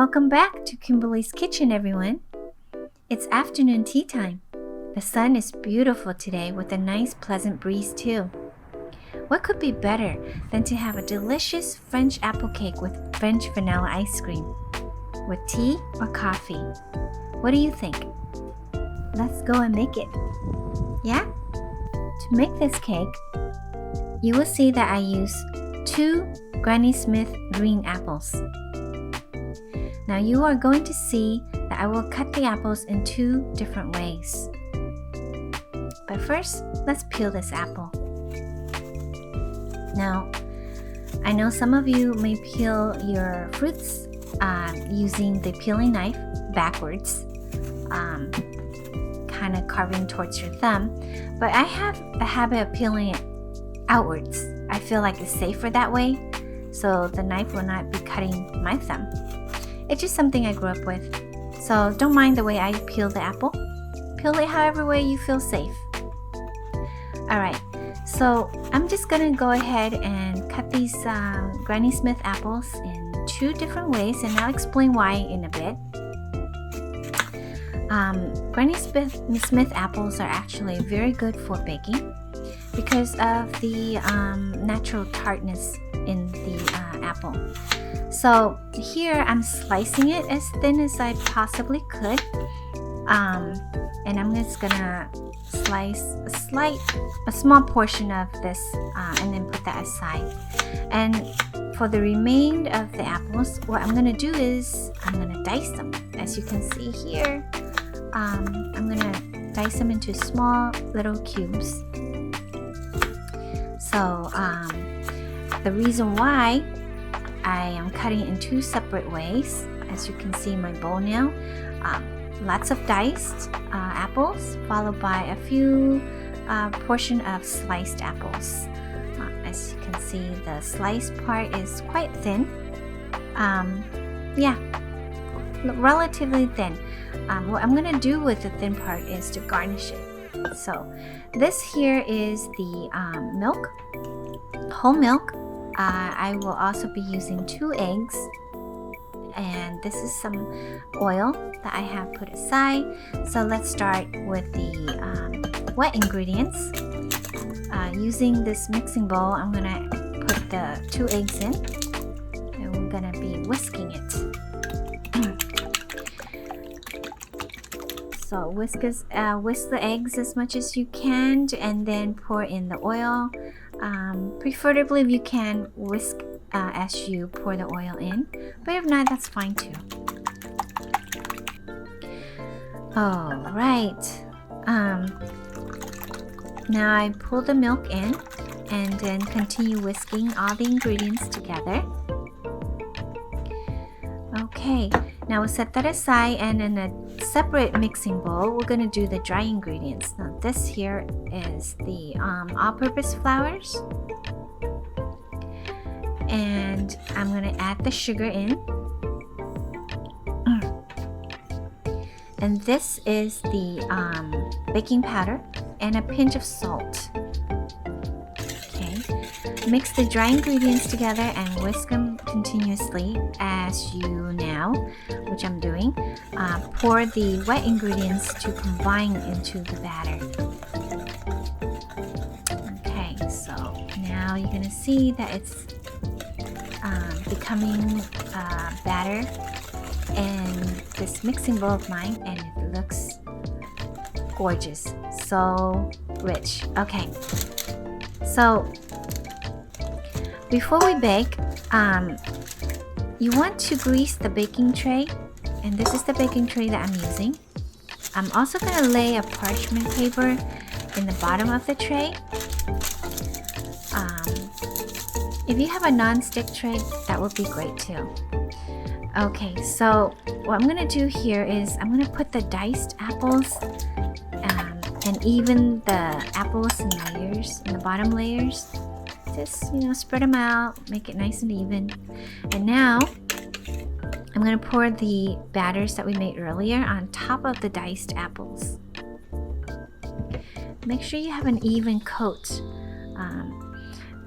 Welcome back to Kimberly's Kitchen, everyone. It's afternoon tea time. The sun is beautiful today with a nice pleasant breeze too. What could be better than to have a delicious French apple cake with French vanilla ice cream? With tea or coffee? What do you think? Let's go and make it. Yeah? To make this cake, you will see that I use 2 Granny Smith green apples. Now you are going to see that I will cut the apples in 2 different ways. But first, let's peel this apple. Now, I know some of you may peel your fruits using the peeling knife backwards, kind of carving towards your thumb, but I have a habit of peeling it outwards. I feel like it's safer that way, so the knife will not be cutting my thumb. It's just something I grew up with, so don't mind the way I peel the apple. Peel it however way you feel safe. Alright, so I'm just gonna go ahead and cut these Granny Smith apples in 2 different ways, and I'll explain why in a bit. Granny Smith apples are actually very good for baking because of the natural tartness in the apple. So here I'm slicing it as thin as I possibly could, and I'm just gonna slice a small portion of this and then put that aside. And for the remainder of the apples, what I'm gonna do is I'm gonna dice them. As you can see here, I'm gonna dice them into small little cubes. So the reason why I am cutting in 2 separate ways, as you can see in my bowl now, lots of diced apples followed by a few portion of sliced apples. As you can see, the sliced part is quite thin. Relatively thin. What I'm gonna do with the thin part is to garnish it. So this here is the milk, whole milk. I will also be using 2 eggs, and this is some oil that I have put aside. So let's start with the wet ingredients. Using this mixing bowl, I'm gonna put the 2 eggs in, and we're gonna be whisking it. So whisk the eggs as much as you can, and then pour in the oil. Preferably, if you can, whisk as you pour the oil in, but if not, that's fine too. Alright, now I pull the milk in and then continue whisking all the ingredients together. Okay, now we'll set that aside, and in a separate mixing bowl, we're going to do the dry ingredients. Now this here is the all-purpose flours, and I'm going to add the sugar in, and this is the baking powder and a pinch of salt. Okay, mix the dry ingredients together and whisk them continuously as you now, which I'm doing. Pour the wet ingredients to combine into the batter. Okay, so now you're gonna see that it's becoming batter in this mixing bowl of mine, and it looks gorgeous, so rich. Okay, so before we bake, you want to grease the baking tray, and this is the baking tray that I'm using. I'm also going to lay a parchment paper in the bottom of the tray. If you have a non-stick tray, that would be great too. Okay, so what I'm going to do here is I'm going to put the diced apples and even the apples in layers, in the bottom layers. Just, spread them out, make it nice and even. And now I'm going to pour the batters that we made earlier on top of the diced apples. Make sure you have an even coat.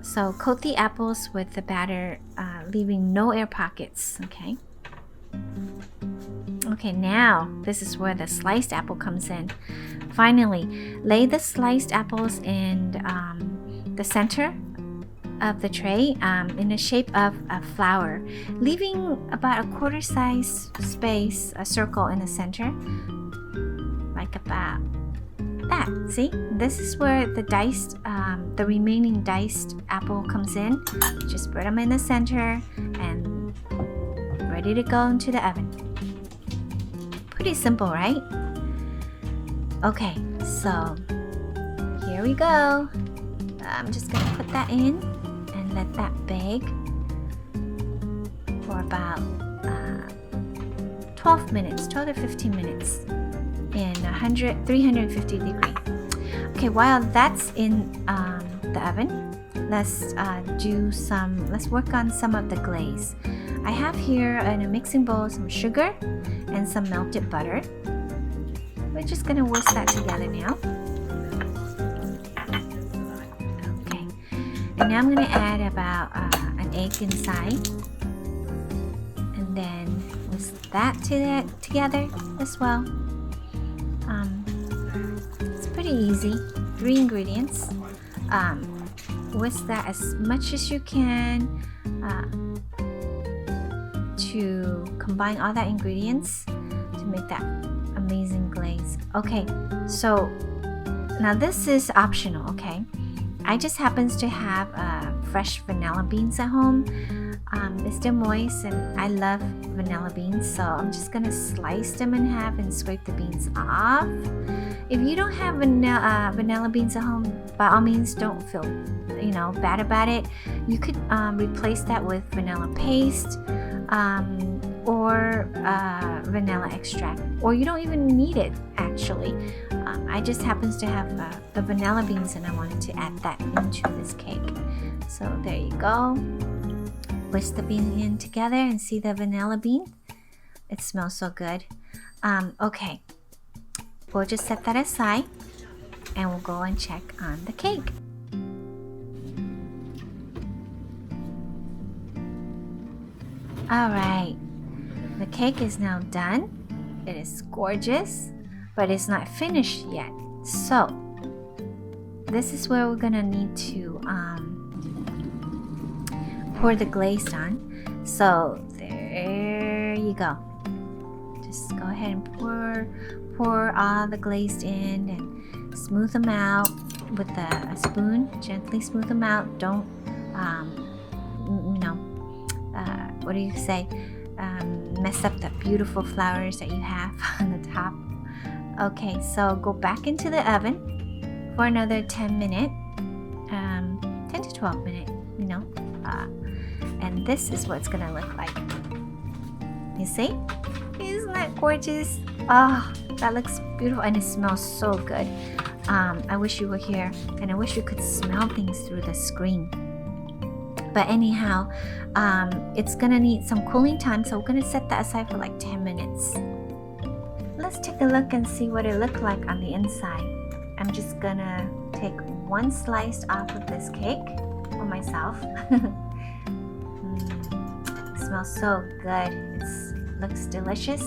So coat the apples with the batter, leaving no air pockets, okay? Okay, now this is where the sliced apple comes in. Finally, lay the sliced apples in the center of the tray in the shape of a flower, leaving about a quarter size space, a circle in the center, like about that. See, this is where the the remaining diced apple comes in. Just put them in the center and ready to go into the oven. Pretty simple, right? Okay, so here we go. I'm just gonna put that in and let that bake for about 12 to 15 minutes in 350 degrees. Okay, while that's in the oven, let's work on some of the glaze. I have here in a mixing bowl some sugar and some melted butter. We're just gonna whisk that together now. Okay, and now I'm gonna add about an egg inside, and then whisk that together as well. It's pretty easy. 3 ingredients. Whisk that as much as you can to combine all that ingredients to make that amazing glaze. Okay, so now this is optional. Okay, I just happens to have fresh vanilla beans at home. They're still moist and I love vanilla beans, so I'm just gonna slice them in half and scrape the beans off. If you don't have vanilla beans at home, by all means don't feel bad about it. You could replace that with vanilla paste or vanilla extract, or you don't even need it actually. I just happens to have the vanilla beans and I wanted to add that into this cake. So there you go. Whisk the bean in together and see the vanilla bean. It smells so good. Okay, we'll just set that aside and we'll go and check on the cake. Alright, the cake is now done. It is gorgeous, but it's not finished yet. So this is where we're gonna need to pour the glaze on. So there you go. Just go ahead and pour all the glazed in and smooth them out with a spoon. Gently smooth them out. Don't what do you say? Mess up the beautiful flowers that you have on the top. Okay, so go back into the oven for another 10 minutes, 10 to 12 minutes, and this is what it's gonna look like. You see? Isn't that gorgeous? Oh, that looks beautiful and it smells so good. I wish you were here and I wish you could smell things through the screen. But anyhow, it's gonna need some cooling time, so we're gonna set that aside for like 10 minutes. Let's take a look and see what it looked like on the inside. I'm just gonna take one slice off of this cake for myself. It smells so good. It looks delicious.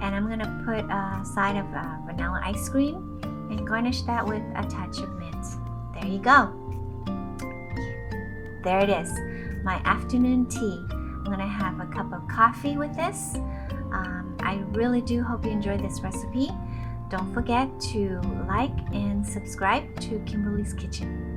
And I'm gonna put a side of vanilla ice cream and garnish that with a touch of mint. There you go. There it is, my afternoon tea. I'm gonna have a cup of coffee with this. I really do hope you enjoyed this recipe. Don't forget to like and subscribe to Kimberly's Kitchen.